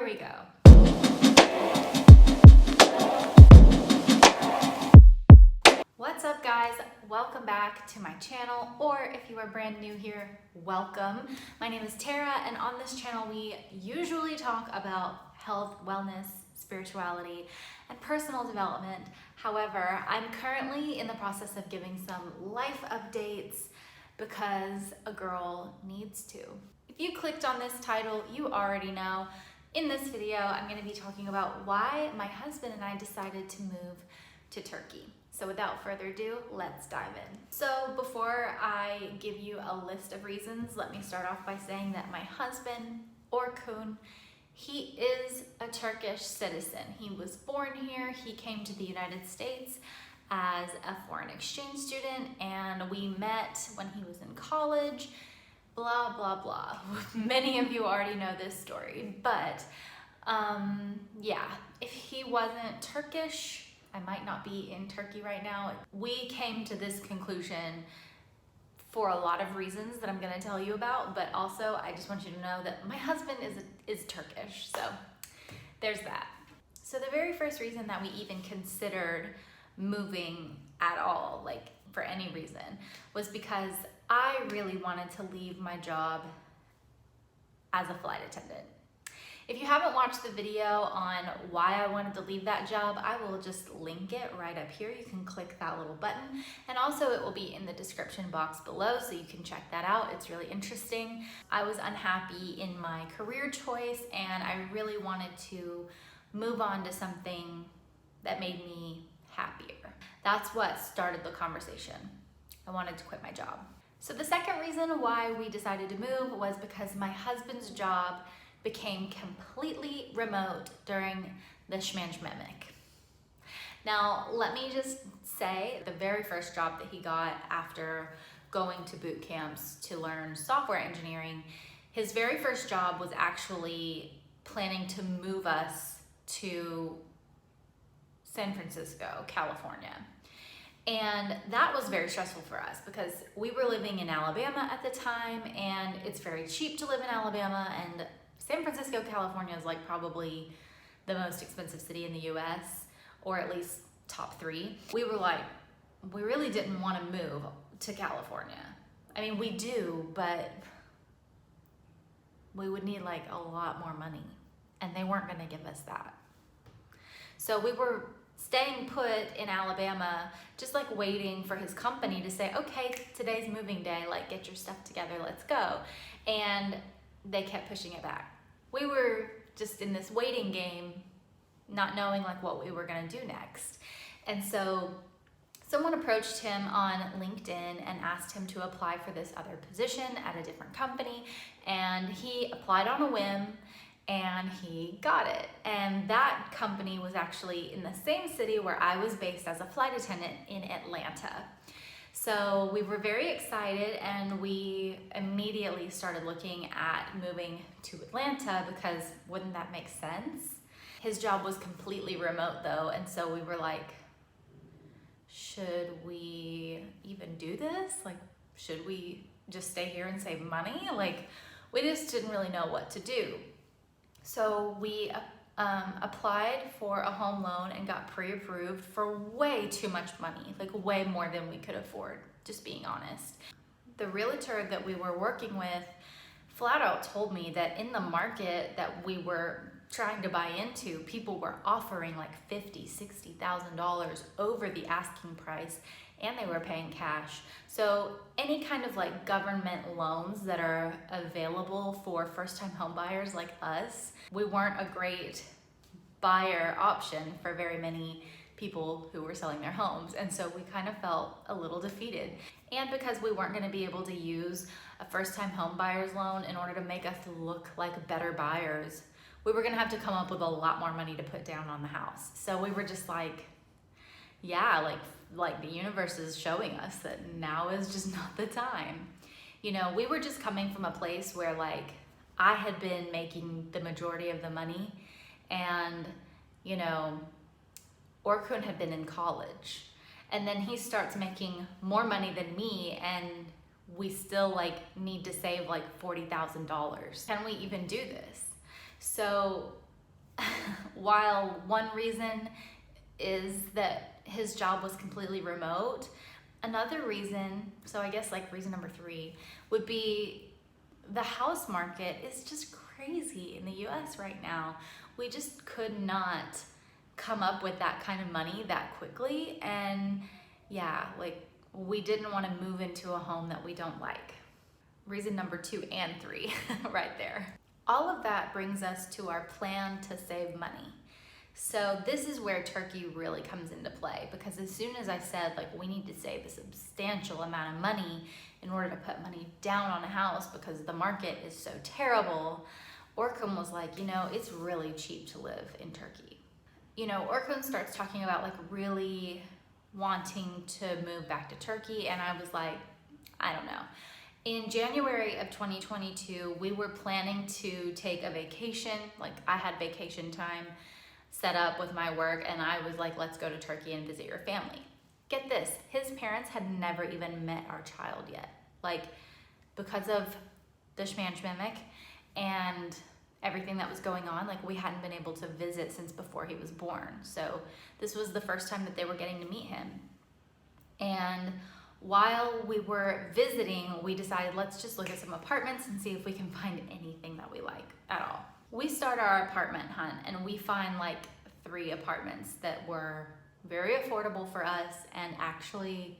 Here we go. What's up, guys? Welcome back to my channel, or if you are brand new here, welcome. My name is Tara, and on this channel we usually talk about health, wellness, spirituality, and personal development. However, I'm currently in the process of giving some life updates because a girl needs to. If you clicked on this title, you already know. In this video, I'm going to be talking about why my husband and I decided to move to Turkey. So without further ado, let's dive in. So before I give you a list of reasons, let me start off by saying that my husband, Orkun, he is a Turkish citizen. He was born here. He came to the United States as a foreign exchange student, and we met when he was in college. Blah, blah, blah. Many of you already know this story, but yeah, if he wasn't Turkish, I might not be in Turkey right now. We came to this conclusion for a lot of reasons that I'm gonna tell you about, but also I just want you to know that my husband is Turkish, so there's that. So the very first reason that we even considered moving at all, like for any reason, was because I really wanted to leave my job as a flight attendant. If you haven't watched the video on why I wanted to leave that job, I will just link it right up here. You can click that little button, and also it will be in the description box below, so you can check that out. It's really interesting. I was unhappy in my career choice, and I really wanted to move on to something that made me happier. That's what started the conversation. I wanted to quit my job. So the second reason why we decided to move was because my husband's job became completely remote during the shmandemic. Now, let me just say, the very first job that he got after going to boot camps to learn software engineering, his very first job was actually planning to move us to San Francisco, California. And that was very stressful for us because we were living in Alabama at the time, and it's very cheap to live in Alabama, and San Francisco, California is like probably the most expensive city in the US, or at least top 3. We were like, we really didn't want to move to California. I mean, we do, but we would need like a lot more money, and they weren't going to give us that. So we were staying put in Alabama, just like waiting for his company to say, okay, today's moving day, like get your stuff together, let's go. And they kept pushing it back. We were just in this waiting game, not knowing like what we were gonna do next. And so someone approached him on LinkedIn and asked him to apply for this other position at a different company. And he applied on a whim, and he got it. And that company was actually in the same city where I was based as a flight attendant in Atlanta. So we were very excited, and we immediately started looking at moving to Atlanta because wouldn't that make sense? His job was completely remote though, and so we were like, should we even do this? Like, should we just stay here and save money? Like, we just didn't really know what to do. So we applied for a home loan and got pre-approved for way too much money, like way more than we could afford, just being honest. The realtor that we were working with flat out told me that in the market that we were trying to buy into, people were offering like $50,000, $60,000 over the asking price, and they were paying cash. So any kind of like government loans that are available for first-time home buyers like us, we weren't a great buyer option for very many people who were selling their homes. And so we kind of felt a little defeated. And because we weren't gonna be able to use a first-time home buyer's loan in order to make us look like better buyers, we were gonna have to come up with a lot more money to put down on the house. So we were just like, yeah, like the universe is showing us that now is just not the time. You know, we were just coming from a place where like I had been making the majority of the money, and you know, Orkun had been in college, and then he starts making more money than me, and we still like need to save like $40,000. Can we even do this? So While one reason is that his job was completely remote, another reason, so I guess like reason number 3, would be the house market is just crazy in the US right now. We just could not come up with that kind of money that quickly, and yeah, like we didn't want to move into a home that we don't like. Reason number 2 and 3 right there. All of that brings us to our plan to save money. So this is where Turkey really comes into play, because as soon as I said like we need to save a substantial amount of money in order to put money down on a house because the market is so terrible, Orkun was like, you know, it's really cheap to live in Turkey. You know, Orkun starts talking about like really wanting to move back to Turkey, and I was like, I don't know. In January of 2022, we were planning to take a vacation. Like I had vacation time set up with my work, and I was like, let's go to Turkey and visit your family. Get this, his parents had never even met our child yet. Like because of the shmamshmamic and everything that was going on, like we hadn't been able to visit since before he was born. So this was the first time that they were getting to meet him. And while we were visiting, we decided let's just look at some apartments and see if we can find anything that we like at all. We start our apartment hunt and we find like 3 apartments that were very affordable for us and actually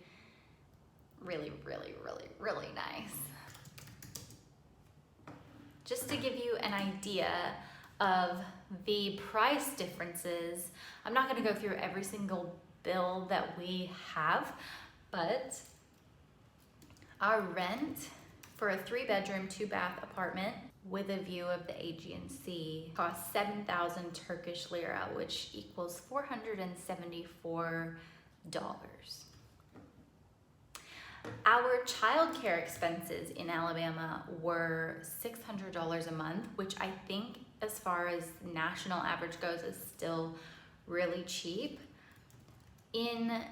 really, really, really, really nice. Just to give you an idea of the price differences, I'm not gonna go through every single bill that we have, but our rent for a 3-bedroom, 2-bath apartment with a view of the Aegean Sea costs 7,000 Turkish lira, which equals $474. Our childcare expenses in Alabama were $600 a month, which I think as far as national average goes is still really cheap. In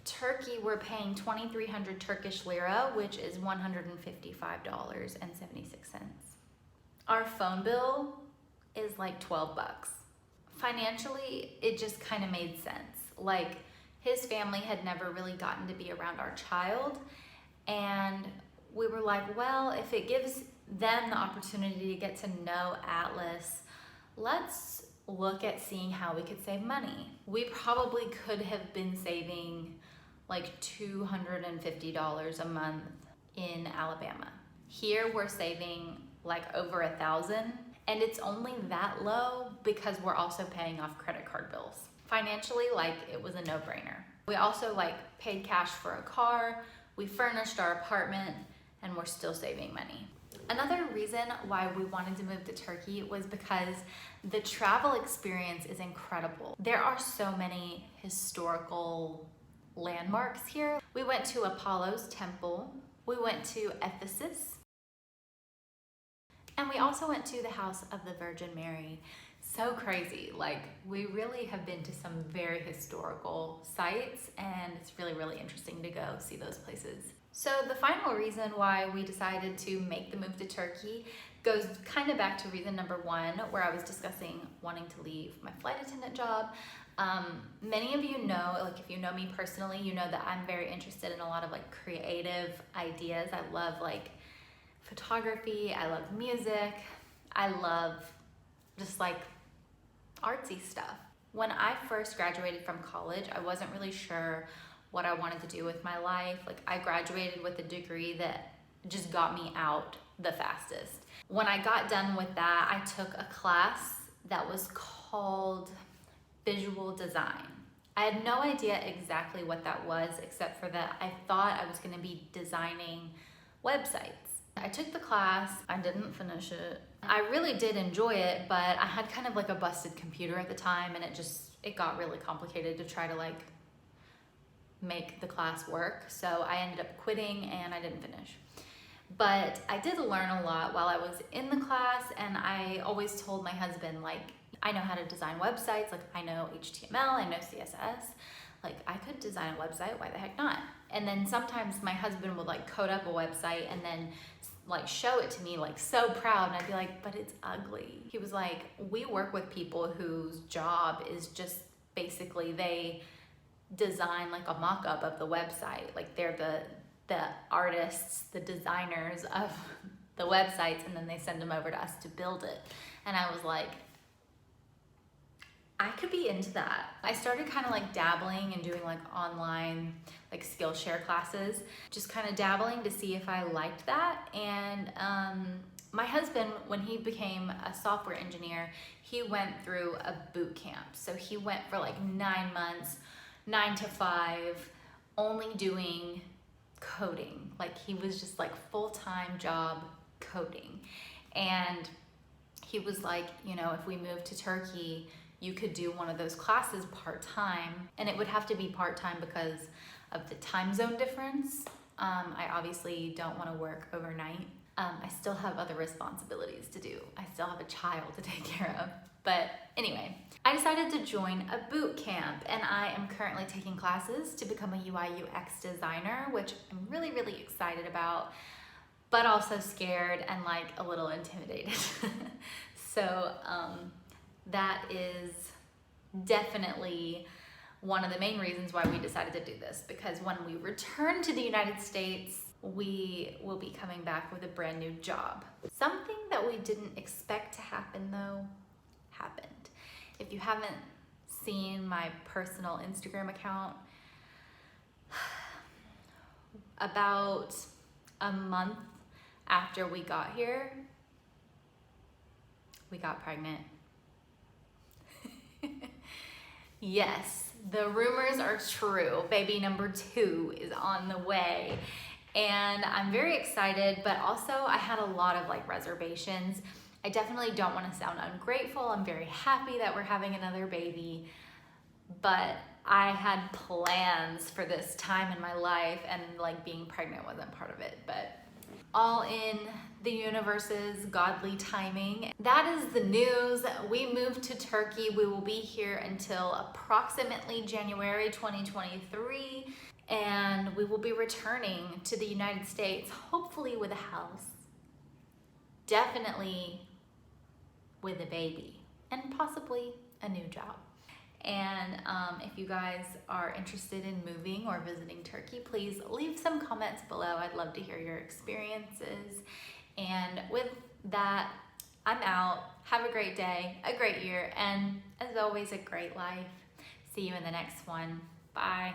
Turkey, we're paying 2,300 Turkish lira, which is $155.76. Our phone bill is like 12 bucks. Financially, it just kind of made sense. Like his family had never really gotten to be around our child, and we were like, well, if it gives them the opportunity to get to know Atlas, let's look at seeing how we could save money. We probably could have been saving like $250 a month in Alabama. Here we're saving like over 1,000, and it's only that low because we're also paying off credit card bills. Financially, like it was a no-brainer. We also like paid cash for a car, we furnished our apartment, and we're still saving money. Another reason why we wanted to move to Turkey was because the travel experience is incredible. There are so many historical landmarks here. We went to Apollo's temple, we went to Ephesus, and we also went to the house of the Virgin Mary. So crazy. Like we really have been to some very historical sites, and it's really, really interesting to go see those places. So the final reason why we decided to make the move to Turkey goes kind of back to reason number 1, where I was discussing wanting to leave my flight attendant job. Many of you know, like if you know me personally, you know that I'm very interested in a lot of like creative ideas. I love like photography, I love music, I love just like artsy stuff. When I first graduated from college, I wasn't really sure what I wanted to do with my life. Like I graduated with a degree that just got me out the fastest. When I got done with that, I took a class that was called visual design. I had no idea exactly what that was, except for that I thought I was gonna be designing websites. I took the class, I didn't finish it. I really did enjoy it, but I had kind of like a busted computer at the time, and it got really complicated to try to like make the class work. So I ended up quitting and I didn't finish. But I did learn a lot while I was in the class, and I always told my husband, like, I know how to design websites, like I know HTML, I know CSS, like I could design a website, why the heck not? And then sometimes my husband would like code up a website and then like show it to me like so proud, and I'd be like, but it's ugly. He was like, we work with people whose job is just basically they design like a mock-up of the website. Like they're the artists, the designers of the websites, and then they send them over to us to build it. And I was like, I could be into that. I started kind of like dabbling and doing like online like Skillshare classes, just kind of dabbling to see if I liked that. And my husband, when he became a software engineer, he went through a boot camp. So he went for like 9 months, 9 to 5, only doing coding. Like he was just like full-time job coding. And he was like, you know, if we moved to Turkey, you could do one of those classes part-time, and it would have to be part-time because of the time zone difference. I obviously don't want to work overnight. I still have other responsibilities to do. I still have a child to take care of. But anyway, I decided to join a boot camp, and I am currently taking classes to become a UI UX designer, which I'm really, really excited about, but also scared and like a little intimidated. So that is definitely one of the main reasons why we decided to do this, because when we return to the United States, we will be coming back with a brand new job. Something that we didn't expect to happen though, happened. If you haven't seen my personal Instagram account, about a month after we got here, we got pregnant. Yes, the rumors are true. Baby number 2 is on the way. And I'm very excited, but also I had a lot of like reservations. I definitely don't want to sound ungrateful. I'm very happy that we're having another baby, but I had plans for this time in my life, and like being pregnant wasn't part of it. But all in the universe's godly timing. That is the news. We moved to Turkey. We will be here until approximately January 2023, and we will be returning to the United States, hopefully with a house, definitely with a baby, and possibly a new job. And if you guys are interested in moving or visiting Turkey, please leave some comments below. I'd love to hear your experiences. And with that, I'm out. Have a great day, a great year, and as always, a great life. See you in the next one. Bye.